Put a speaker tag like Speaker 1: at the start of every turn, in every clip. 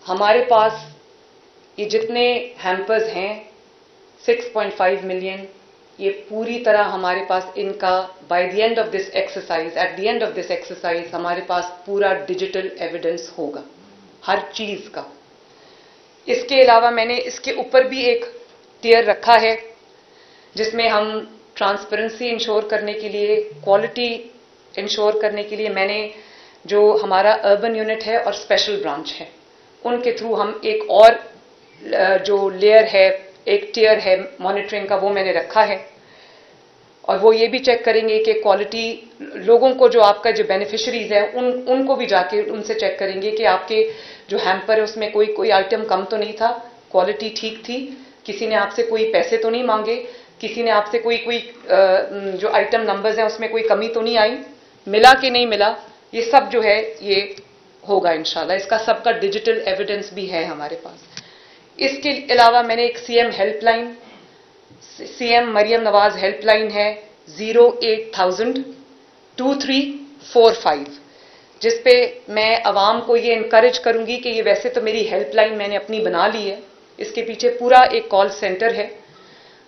Speaker 1: ہمارے پاس یہ جتنے ہیمپرز ہیں 6.5 ملین، یہ پوری طرح ہمارے پاس ان کا by the end of this exercise, at the end of this exercise ہمارے پاس پورا ڈیجیٹل ایویڈنس ہوگا ہر چیز کا. اس کے علاوہ میں نے اس کے اوپر بھی ایک ٹیئر رکھا ہے جس میں ہم ٹرانسپیرنسی انشور کرنے کے لیے، کوالٹی انشور کرنے کے لیے، میں نے جو ہمارا اربن یونٹ ہے اور اسپیشل برانچ ہے ان کے تھرو ہم ایک اور جو لیئر ہے، ایک ٹیئر ہے مانیٹرنگ کا، وہ میں نے رکھا ہے. اور وہ یہ بھی چیک کریں گے کہ کوالٹی، لوگوں کو جو آپ کا جو بینیفیشریز ہیں ان کو بھی جا کے ان سے چیک کریں گے کہ آپ کے جو ہیمپر ہے اس میں کوئی آئٹم کم تو نہیں تھا، کوالٹی ٹھیک تھی، کسی نے آپ سے کوئی پیسے تو نہیں مانگے، کسی نے آپ سے کوئی جو آئٹم نمبرز ہیں اس میں کوئی کمی تو نہیں آئی، ملا کہ نہیں ملا. یہ سب جو ہے یہ ہوگا انشاءاللہ. اس کا سب کا ڈیجیٹل ایویڈنس بھی ہے ہمارے پاس. اس کے علاوہ میں نے ایک C M helpline, C M Maryam Nawaz helpline ہے 080002345، جس پہ میں عوام کو یہ انکریج کروں گی کہ یہ ویسے تو میری ہیلپ لائن میں نے اپنی بنا لی ہے، اس کے پیچھے پورا ایک کال سینٹر ہے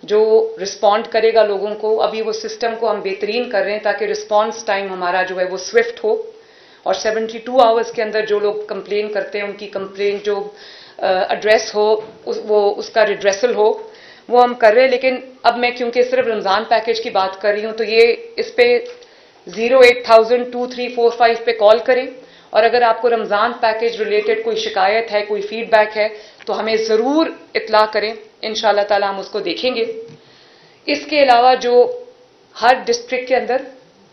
Speaker 1: جو رسپونڈ کرے گا لوگوں کو. ابھی وہ سسٹم کو ہم بہترین کر رہے ہیں تاکہ رسپانس ٹائم ہمارا جو ہے وہ سوئفٹ ہو، اور 72 آورز کے اندر جو لوگ کمپلین کرتے ہیں ان کی کمپلین جو ایڈریس ہو وہ اس کا ریڈریسل ہو، وہ ہم کر رہے ہیں. لیکن اب میں کیونکہ صرف رمضان پیکج کی بات کر رہی ہوں تو یہ اس پہ 080002345 پہ کال کریں، اور اگر آپ کو رمضان پیکج ریلیٹڈ کوئی شکایت ہے، کوئی فیڈ بیک ہے تو ہمیں ضرور اطلاع کریں، انشاءاللہ تعالی ہم اس کو دیکھیں گے. اس کے علاوہ جو ہر ڈسٹرکٹ کے اندر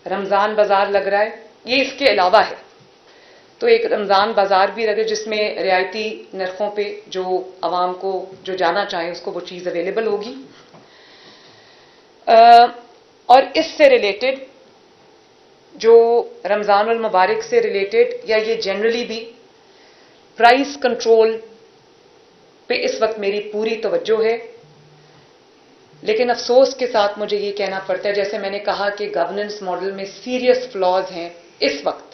Speaker 1: رمضان بازار لگ رہا ہے، یہ اس کے علاوہ ہے، تو ایک رمضان بازار بھی لگے جس میں رعایتی نرخوں پہ جو عوام کو جو جانا چاہیں اس کو وہ چیز اویلیبل ہوگی. اور اس سے ریلیٹڈ جو رمضان المبارک سے ریلیٹڈ یا یہ جنرلی بھی پرائس کنٹرول پہ اس وقت میری پوری توجہ ہے. لیکن افسوس کے ساتھ مجھے یہ کہنا پڑتا ہے، جیسے میں نے کہا کہ گورننس ماڈل میں سیریس فلاز ہیں، اس وقت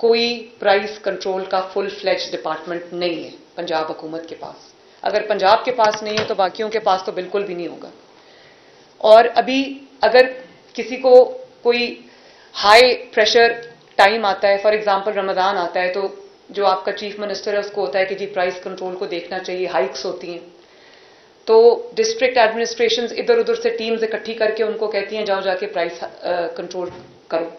Speaker 1: کوئی پرائس کنٹرول کا فل فلیج ڈپارٹمنٹ نہیں ہے پنجاب حکومت کے پاس. اگر پنجاب کے پاس نہیں ہے تو باقیوں کے پاس تو بالکل بھی نہیں ہوگا. اور ابھی اگر کسی کو کوئی ہائی پریشر ٹائم آتا ہے، فار ایگزامپل رمضان آتا ہے، تو جو آپ کا چیف منسٹر ہے اس کو ہوتا ہے کہ جی پرائس کنٹرول کو دیکھنا چاہیے، ہائکس ہوتی ہیں، تو ڈسٹرکٹ ایڈمنسٹریشنز ادھر ادھر سے ٹیمز اکٹھی کر کے ان کو کہتی ہیں جاؤ جا کے پرائس کنٹرول کرو.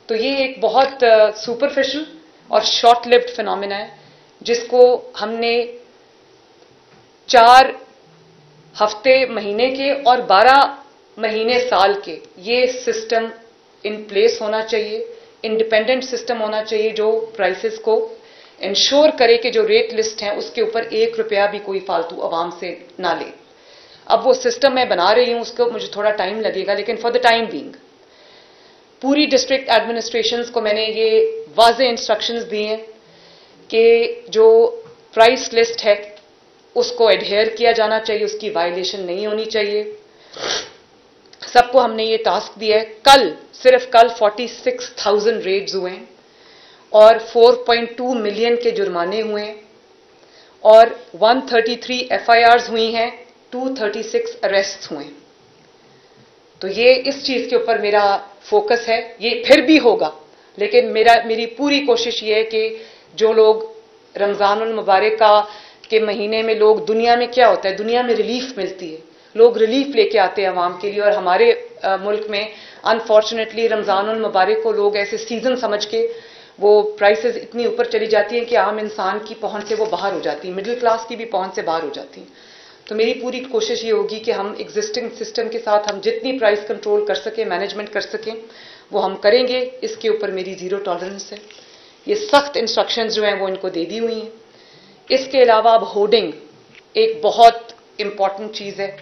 Speaker 1: تو یہ ایک بہت سپرفیشل اور شارٹ لیوڈ فینومینا ہے جس کو ہم نے 4 ہفتے مہینے کے اور 12 مہینے سال کے یہ سسٹم ان پلیس ہونا چاہیے، انڈیپینڈنٹ سسٹم ہونا چاہیے جو پرائسز کو انشور کرے کہ جو ریٹ لسٹ ہیں اس کے اوپر 1 روپیہ بھی کوئی فالتو عوام سے نہ لے. اب وہ سسٹم میں بنا رہی ہوں، اس کو مجھے تھوڑا ٹائم لگے گا، لیکن فار دا ٹائم بینگ پوری ڈسٹرکٹ ایڈمنسٹریشنز کو میں نے یہ واضح انسٹرکشنز دی ہیں کہ جو پرائس لسٹ ہے اس کو ایڈہیئر کیا جانا چاہیے، اس کی وائلیشن نہیں ہونی چاہیے. سب کو ہم نے یہ ٹاسک دیا ہے. صرف کل 46,000 ریڈز ہوئے ہیں اور 4.2 ملین کے جرمانے ہوئے ہیں اور 133 FIRs ہوئی ہیں، 236 اریسٹ ہوئے ہیں. تو یہ اس چیز کے اوپر میرا فوکس ہے. یہ پھر بھی ہوگا، لیکن میری پوری کوشش یہ ہے کہ جو لوگ رمضان المبارک کے مہینے میں لوگ، دنیا میں کیا ہوتا ہے، دنیا میں ریلیف ملتی ہے، لوگ ریلیف لے کے آتے ہیں عوام کے لیے، اور ہمارے ملک میں انفارچونیٹلی رمضان المبارک کو لوگ ایسے سیزن سمجھ کے وہ پرائسز اتنی اوپر چلی جاتی ہیں کہ عام انسان کی پہنچ سے وہ باہر ہو جاتی ہیں، مڈل کلاس کی بھی پہنچ سے باہر ہو جاتی ہیں. تو میری پوری کوشش یہ ہوگی کہ ہم ایگزسٹنگ سسٹم کے ساتھ ہم جتنی پرائس کنٹرول کر سکیں، مینجمنٹ کر سکیں، وہ ہم کریں گے. اس کے اوپر میری زیرو ٹالرنس ہے. یہ سخت انسٹرکشنز جو ہیں وہ ان کو دے دی ہوئی ہیں. اس کے علاوہ اب ہوڈنگ ایک بہت امپورٹنٹ چیز ہے.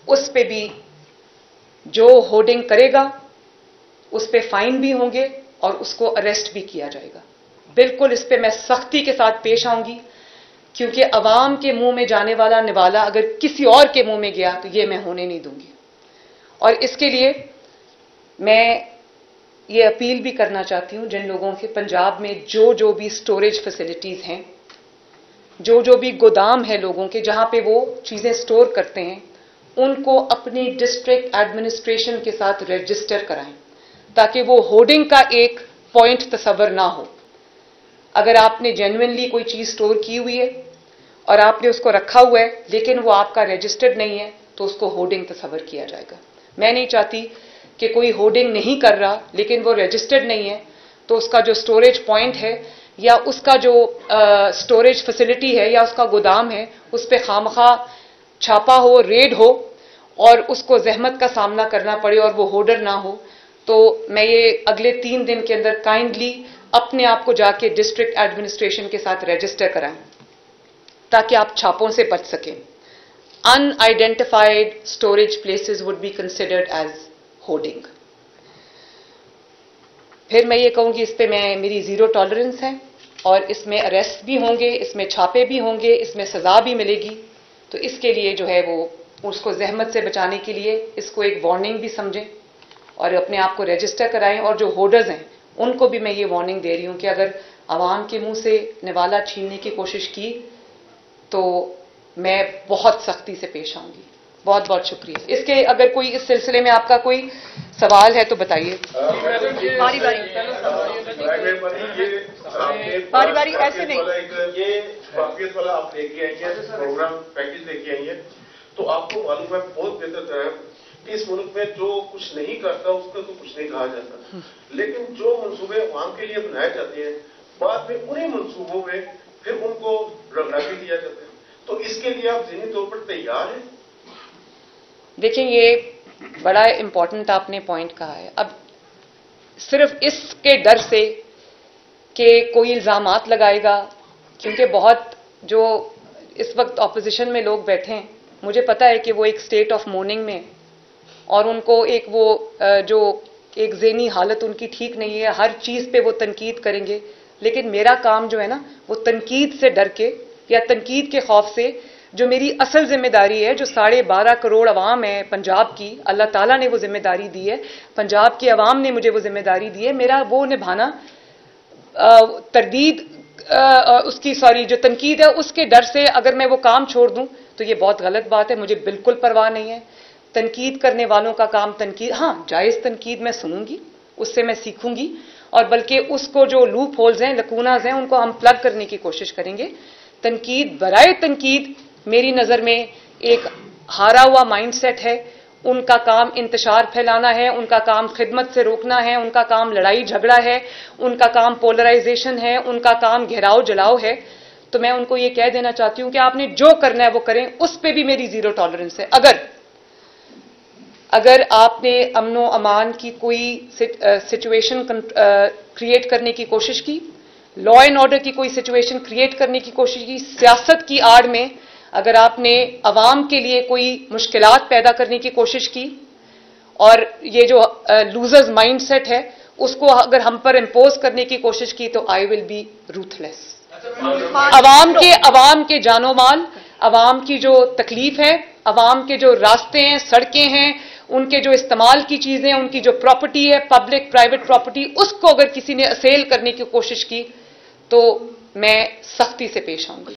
Speaker 1: اس پہ بھی جو ہوڈنگ کرے گا اس پہ فائن بھی ہوں گے اور اس کو اریسٹ بھی کیا جائے گا. بالکل اس پہ میں سختی کے ساتھ پیش آؤں گی، کیونکہ عوام کے منہ میں جانے والا نوالا اگر کسی اور کے منہ میں گیا تو یہ میں ہونے نہیں دوں گی. اور اس کے لیے میں یہ اپیل بھی کرنا چاہتی ہوں جن لوگوں کے پنجاب میں جو بھی سٹوریج فیسلٹیز ہیں جو بھی گودام ہے لوگوں کے جہاں پہ وہ چیزیں سٹور کرتے ہیں ان کو اپنی ڈسٹرکٹ ایڈمنسٹریشن کے ساتھ رجسٹر کرائیں تاکہ وہ ہورڈنگ کا ایک پوائنٹ تصور نہ ہو. اگر آپ نے جینوئنلی کوئی چیز سٹور کی ہوئی ہے اور آپ نے اس کو رکھا ہوا ہے لیکن وہ آپ کا رجسٹرڈ نہیں ہے تو اس کو ہورڈنگ تصور کیا جائے گا. میں نہیں چاہتی کہ کوئی ہورڈنگ نہیں کر رہا لیکن وہ رجسٹرڈ نہیں ہے تو اس کا جو سٹوریج پوائنٹ ہے یا اس کا جو سٹوریج فیسلٹی ہے یا اس کا گودام ہے اس پہ خامخواہ چھاپا ہو, ریڈ ہو اور اس کو زحمت کا سامنا کرنا پڑے اور وہ ہورڈر نہ ہو. تو میں یہ اگلے 3 دن کے اندر کائنڈلی اپنے آپ کو جا کے ڈسٹرکٹ ایڈمنسٹریشن کے ساتھ رجسٹر کرائیں تاکہ آپ چھاپوں سے بچ سکیں. ان identified storage places would be considered as hoarding. پھر میں یہ کہوں گی اس پہ میری زیرو ٹالرنس ہے اور اس میں اریسٹ بھی ہوں گے, اس میں چھاپے بھی ہوں گے, اس میں سزا بھی ملے گی. تو اس کے لیے جو ہے وہ اس کو زحمت سے بچانے کے لیے اس کو ایک وارننگ بھی سمجھیں اور اپنے آپ کو رجسٹر کرائیں. اور جو ہورڈرز ہیں ان کو بھی میں یہ وارننگ دے رہی ہوں کہ اگر عوام کے منہ سے نوالا چھیننے کی کوشش کی تو میں بہت سختی سے پیش آؤں گی. بہت بہت شکریہ. اس کے اگر کوئی اس سلسلے میں آپ کا کوئی سوال ہے تو بتائیے. باری باری ایسے نہیں.
Speaker 2: یہ واقعیت والا آپ لے کے آئیں گے, پروگرام پیکج لے کے آئیں گے تو آپ کو معلوم ہے بہت بہتر ہے کہ اس ملک میں جو کچھ نہیں کرتا اس کا تو کچھ نہیں کہا جاتا, لیکن جو منصوبے عوام کے لیے بنائے جاتے ہیں بعد میں انہیں منصوبوں میں پھر ان کو لاگو کیا جاتا ہے. تو اس کے لیے آپ ذہنی طور پر تیار ہیں؟
Speaker 1: دیکھیں یہ بڑا امپورٹنٹ آپ نے پوائنٹ کہا ہے. اب صرف اس کے ڈر سے کہ کوئی الزامات لگائے گا, کیونکہ بہت جو اس وقت اپوزیشن میں لوگ بیٹھے ہیں مجھے پتا ہے کہ وہ ایک اسٹیٹ آف مورننگ میں اور ان کو ایک وہ جو ایک ذہنی حالت ان کی ٹھیک نہیں ہے, ہر چیز پہ وہ تنقید کریں گے. لیکن میرا کام جو ہے نا وہ تنقید سے ڈر کے یا تنقید کے خوف سے جو میری اصل ذمہ داری ہے, جو 12.5 کروڑ عوام ہے پنجاب کی, اللہ تعالیٰ نے وہ ذمہ داری دی ہے, پنجاب کی عوام نے مجھے وہ ذمہ داری دی ہے, میرا وہ نبھانا تردید اس کی جو تنقید ہے اس کے ڈر سے اگر میں وہ کام چھوڑ دوں تو یہ بہت غلط بات ہے. مجھے بالکل پرواہ نہیں ہے. تنقید کرنے والوں کا کام تنقید, ہاں جائز تنقید میں سنوں گی, اس سے میں سیکھوں گی اور بلکہ اس کو جو لوپ ہولز ہیں, لکوناز ہیں, ان کو ہم پلگ کرنے کی کوشش کریں گے. تنقید برائے تنقید میری نظر میں ایک ہارا ہوا مائنڈ سیٹ ہے. ان کا کام انتشار پھیلانا ہے, ان کا کام خدمت سے روکنا ہے, ان کا کام لڑائی جھگڑا ہے, ان کا کام پولرائزیشن ہے, ان کا کام گھیراؤ جلاؤ ہے. تو میں ان کو یہ کہہ دینا چاہتی ہوں کہ آپ نے جو کرنا ہے وہ کریں, اس پہ بھی میری زیرو ٹالرنس ہے. اگر آپ نے امن و امان کی کوئی سچویشن کریٹ کرنے کی کوشش کی, لا اینڈ آرڈر کی کوئی سچویشن کریٹ کرنے کی کوشش کی, سیاست کی آڑ میں اگر آپ نے عوام کے لیے کوئی مشکلات پیدا کرنے کی کوشش کی اور یہ جو لوزرز مائنڈ سیٹ ہے اس کو اگر ہم پر امپوز کرنے کی کوشش کی تو آئی ول بی روتھ لیس. عوام کے جان و مال, عوام کی جو تکلیف ہے, عوام کے جو راستے ہیں, سڑکیں ہیں, ان کے جو استعمال کی چیزیں, ان کی جو پراپرٹی ہے, پبلک پرائیویٹ پراپرٹی, اس کو اگر کسی نے اسیل کرنے کی کوشش کی تو میں سختی سے پیش آؤں گی.